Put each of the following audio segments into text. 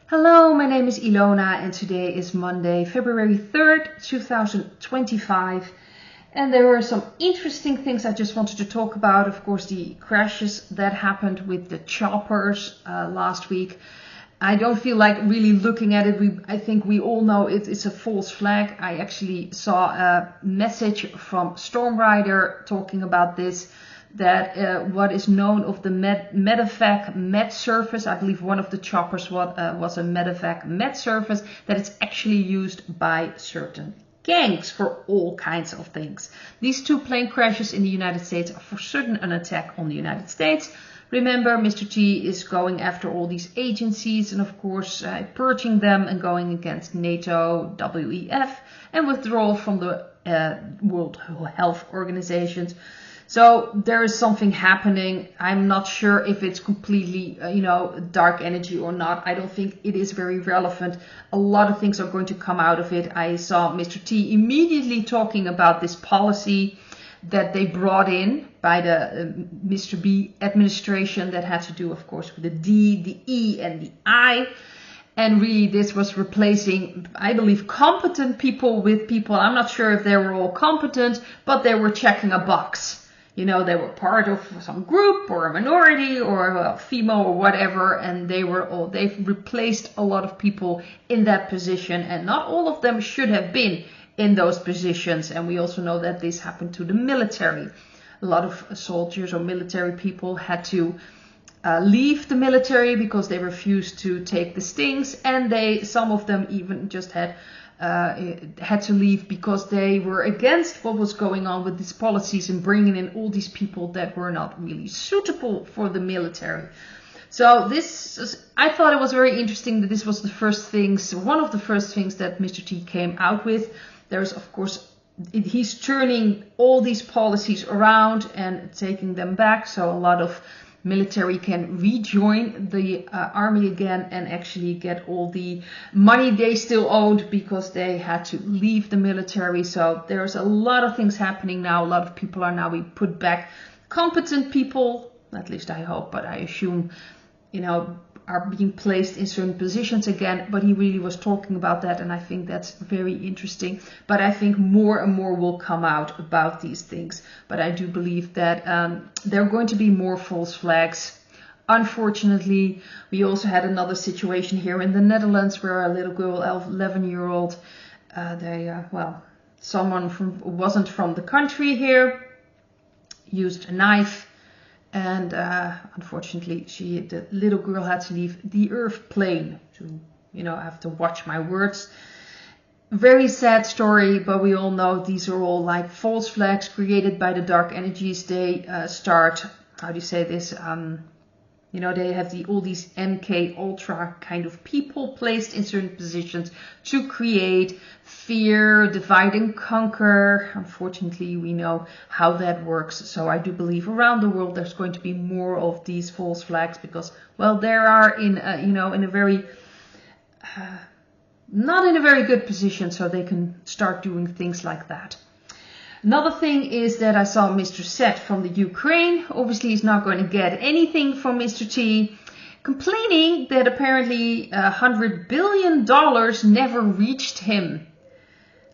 Hello, my name is Ilona and today is Monday, February 3rd, 2025. And there were some interesting things I just wanted to talk about. Of course, the crashes that happened with the choppers last week. I don't feel like really looking at it. I think we all know it's a false flag. I actually saw a message from Storm Rider talking about this. That what is known of the medevac med surface, I believe one of the choppers was a medevac med surface, that it's actually used by certain gangs for all kinds of things. These two plane crashes in the United States are for certain an attack on the United States. Remember, Mr. T is going after all these agencies and of course purging them and going against NATO, WEF and withdrawal from the World Health Organization. So there is something happening. I'm not sure if it's completely, dark energy or not. I don't think it is very relevant. A lot of things are going to come out of it. I saw Mr. T immediately talking about this policy that they brought in by the Mr. B administration that had to do, of course, with the D, the E, and the I. And really, this was replacing, I believe, competent people with people. I'm not sure if they were all competent, but they were checking a box. They were part of some group or a minority or a female or whatever, and they've replaced a lot of people in that position, and not all of them should have been in those positions. And we also know that this happened to the military. A lot of soldiers or military people had to leave the military because they refused to take the stings, and some of them even just had to leave because they were against what was going on with these policies and bringing in all these people that were not really suitable for the military. So I thought it was very interesting that this was one of the first things that Mr. T came out with. There's, of course, he's turning all these policies around and taking them back. So a lot of military can rejoin the army again and actually get all the money they still owed because they had to leave the military. So there's a lot of things happening now. A lot of people are now being put back. Competent people, at least I hope, but I assume, are being placed in certain positions again. But he really was talking about that, and I think that's very interesting. But I think more and more will come out about these things. But I do believe that there are going to be more false flags. Unfortunately, we also had another situation here in the Netherlands where a little girl, 11-year-old, someone wasn't from the country here, used a knife. And unfortunately, the little girl had to leave the earth plane. To, I have to watch my words. Very sad story, but we all know these are all like false flags created by the dark energies. They start, how do you say this? They have all these MK Ultra kind of people placed in certain positions to create fear, divide and conquer. Unfortunately, we know how that works. So I do believe around the world there's going to be more of these false flags because, there are in a very not in a very good position, so they can start doing things like that. Another thing is that I saw Mr. Set from the Ukraine. Obviously, he's not going to get anything from Mr. T, complaining that apparently $100 billion never reached him.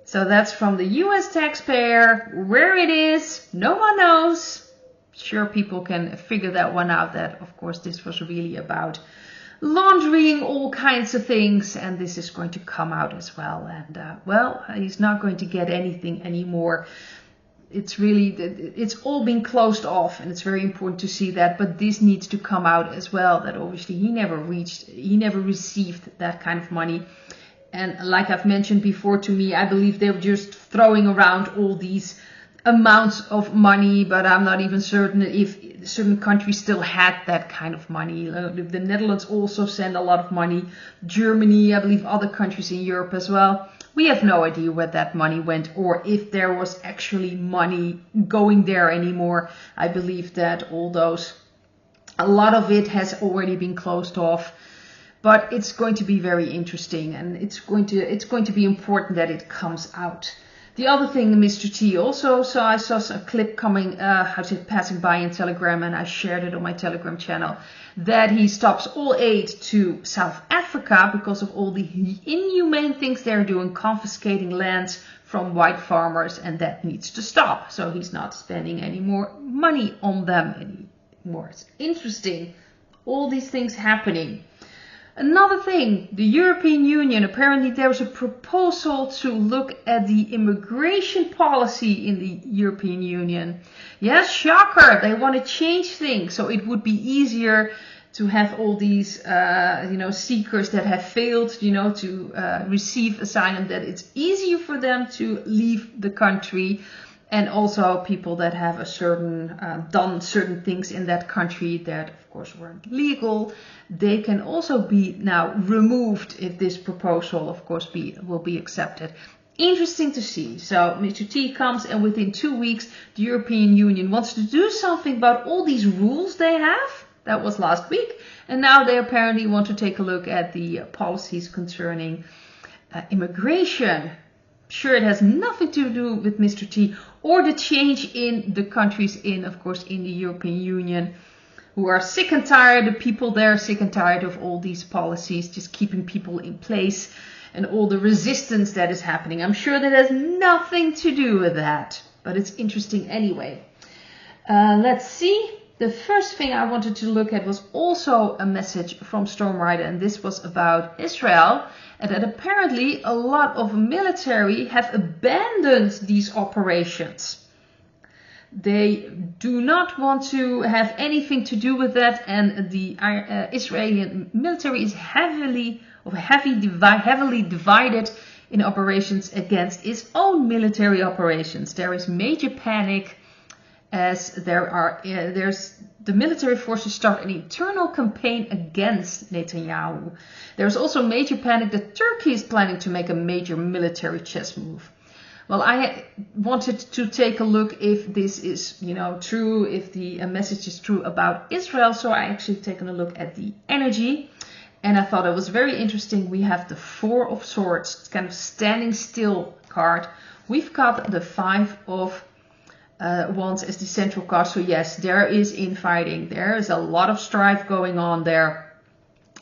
So that's from the US taxpayer. Where it is, no one knows. Sure, people can figure that one out, that of course this was really about laundering all kinds of things, and this is going to come out as well. And he's not going to get anything anymore. It's all been closed off, and it's very important to see that. But this needs to come out as well, that obviously he never received that kind of money. And like I've mentioned before, to me, I believe they were just throwing around all these amounts of money, but I'm not even certain if certain countries still had that kind of money. The Netherlands also send a lot of money. Germany, I believe other countries in Europe as well. We have no idea where that money went or if there was actually money going there anymore. I believe that a lot of it has already been closed off. But it's going to be very interesting, and it's going to be important that it comes out. The other thing, Mr. T also, so I saw a clip coming, passing by in Telegram, and I shared it on my Telegram channel, that he stops all aid to South Africa because of all the inhumane things they're doing, confiscating lands from white farmers, and that needs to stop. So he's not spending any more money on them anymore. It's interesting, all these things happening. Another thing, the European Union, apparently there was a proposal to look at the immigration policy in the European Union. Yes, shocker, they want to change things so it would be easier to have all these, seekers that have failed, to receive asylum, that it's easier for them to leave the country. And also people that have done certain things in that country that of course weren't legal, they can also be now removed if this proposal of course will be accepted. Interesting to see. So Mr. T comes, and within 2 weeks the European Union wants to do something about all these rules they have. That was last week. And now they apparently want to take a look at the policies concerning immigration. Sure, it has nothing to do with Mr. T or the change in the countries in the European Union, who are sick and tired, the people there are sick and tired of all these policies, just keeping people in place and all the resistance that is happening. I'm sure that has nothing to do with that, but it's interesting anyway. Let's see. The first thing I wanted to look at was also a message from Stormrider, and this was about Israel, and that apparently a lot of military have abandoned these operations. They do not want to have anything to do with that, and the Israeli military is heavily divided in operations against its own military operations. There is major panic, as the military forces start an internal campaign against Netanyahu. There's also major panic that Turkey is planning to make a major military chess move. Well, I wanted to take a look if this is, true, if the message is true about Israel. So I actually taken a look at the energy, and I thought it was very interesting. We have the Four of Swords, it's kind of standing still card. We've got the Five of Wands as the central card. So yes, there is infighting. There is a lot of strife going on there.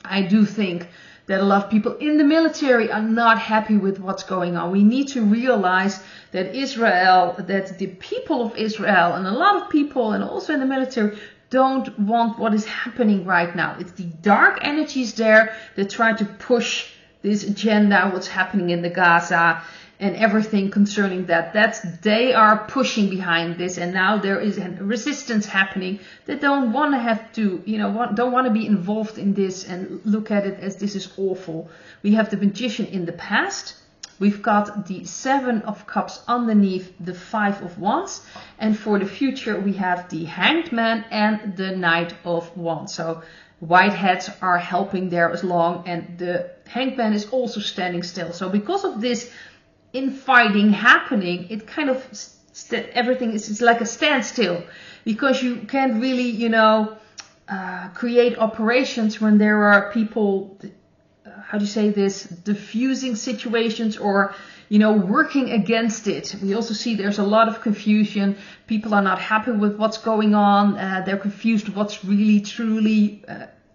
I do think that a lot of people in the military are not happy with what's going on. We need to realize that that the people of Israel, and a lot of people, and also in the military, don't want what is happening right now. It's the dark energies there that try to push this agenda, what's happening in the Gaza, and everything concerning that. They are pushing behind this, and now there is a resistance happening. They don't want to have to, don't want to be involved in this and look at it as this is awful. We have the Magician in the past. We've got the Seven of Cups underneath the Five of Wands. And for the future, we have the Hanged Man and the Knight of Wands. So white hats are helping there as long, and the Hanged Man is also standing still. So because of this infighting happening, it kind of everything is like a standstill, because you can't really create operations when there are people diffusing situations or working against it. We also see there's a lot of confusion. People are not happy with what's going on. They're confused what's really truly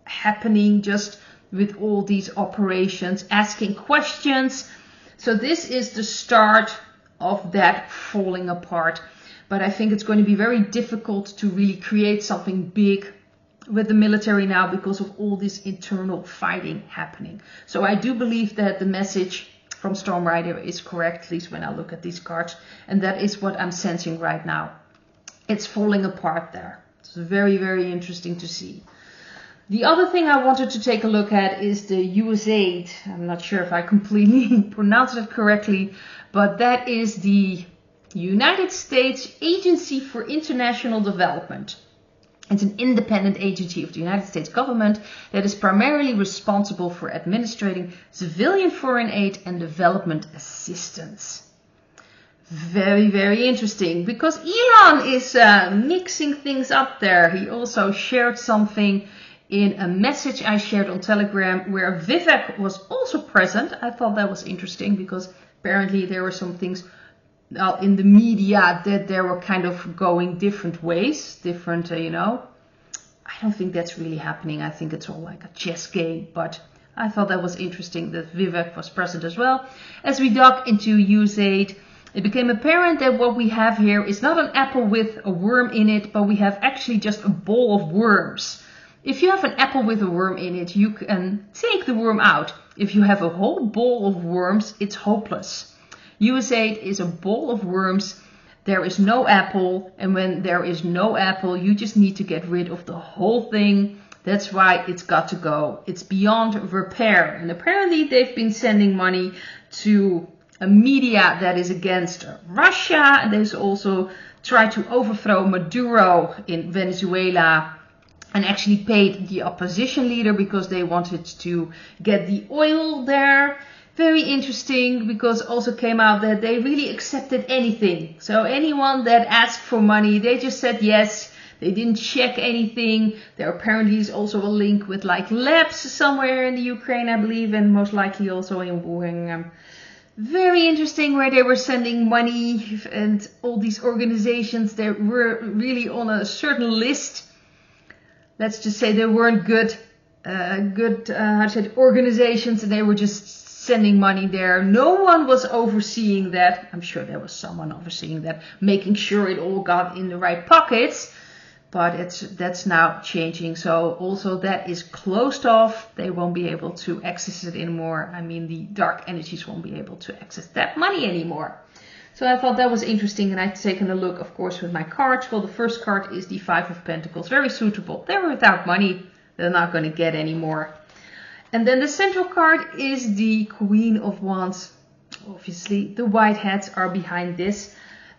happening just with all these operations, asking questions. So this is the start of that falling apart. But I think it's going to be very difficult to really create something big with the military now because of all this internal fighting happening. So I do believe that the message from Stormrider is correct, at least when I look at these cards. And that is what I'm sensing right now. It's falling apart there. It's very, very interesting to see. The other thing I wanted to take a look at is the USAID. I'm not sure if I completely pronounced it correctly, but that is the United States Agency for International Development. It's an independent agency of the United States government that is primarily responsible for administrating civilian foreign aid and development assistance. Very, very interesting, because Elon is mixing things up there. He also shared something in a message I shared on Telegram where Vivek was also present. I thought that was interesting because apparently there were some things in the media that they were kind of going different ways, different, you know. I don't think that's really happening. I think it's all like a chess game, but I thought that was interesting that Vivek was present as well. As we dug into USAID, it became apparent that what we have here is not an apple with a worm in it, but we have actually just a bowl of worms. If you have an apple with a worm in it, you can take the worm out. If you have a whole bowl of worms, it's hopeless. USAID is a bowl of worms. There is no apple, and when there is no apple, you just need to get rid of the whole thing. That's why it's got to go. It's beyond repair. And apparently they've been sending money to a media that is against Russia. And they've also tried to overthrow Maduro in Venezuela and actually paid the opposition leader because they wanted to get the oil there. Very interesting, because also came out that they really accepted anything. So anyone that asked for money, they just said yes. They didn't check anything. There apparently is also a link with like labs somewhere in the Ukraine, I believe, and most likely also in Wuhan. Very interesting, where they were sending money, and all these organizations, they were really on a certain list. Let's just say they weren't good organizations, and they were just sending money there. No one was overseeing that. I'm sure there was someone overseeing that, making sure it all got in the right pockets. But that's now changing. So also that is closed off. They won't be able to access it anymore. I mean, the dark energies won't be able to access that money anymore. So I thought that was interesting, and I've taken a look, of course, with my cards. Well, the first card is the Five of Pentacles. Very suitable. They were without money. They're not going to get any more. And then the central card is the Queen of Wands. Obviously, the white hats are behind this.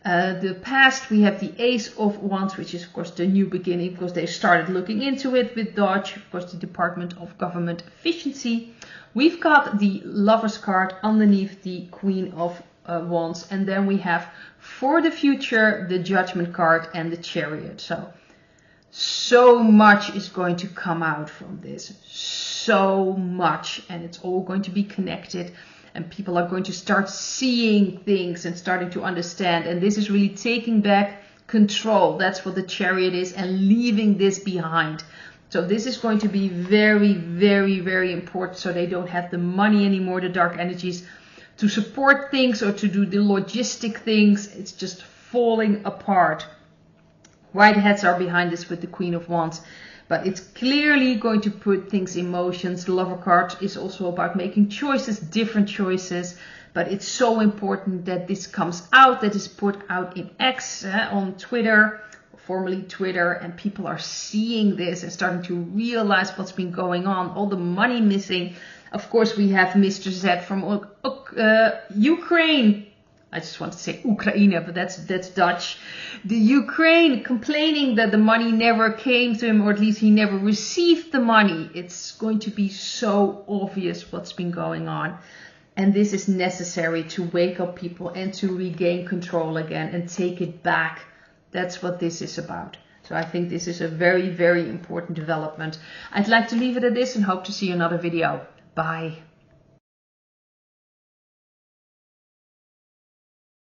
The past, we have the Ace of Wands, which is, of course, the new beginning, because they started looking into it with Dodge, of course, the Department of Government Efficiency. We've got the Lover's card underneath the Queen of Wands. And then we have, for the future, the Judgment card and the Chariot. So much is going to come out from this. So much. And it's all going to be connected. And people are going to start seeing things and starting to understand. And this is really taking back control. That's what the Chariot is, and leaving this behind. So this is going to be very, very, very important. So they don't have the money anymore, the dark energies, to support things or to do the logistic things. It's just falling apart. White hats are behind this with the Queen of Wands. But it's clearly going to put things in motion. The Lover card is also about making choices, different choices. But it's so important that this comes out, that is put out in X, on Twitter, formerly Twitter. And people are seeing this and starting to realize what's been going on. All the money missing. Of course, we have Mr. Z from Ukraine. I just want to say Ukraine, but that's Dutch. The Ukraine complaining that the money never came to him, or at least he never received the money. It's going to be so obvious what's been going on. And this is necessary to wake up people and to regain control again and take it back. That's what this is about. So I think this is a very, very important development. I'd like to leave it at this and hope to see you in another video. Bye.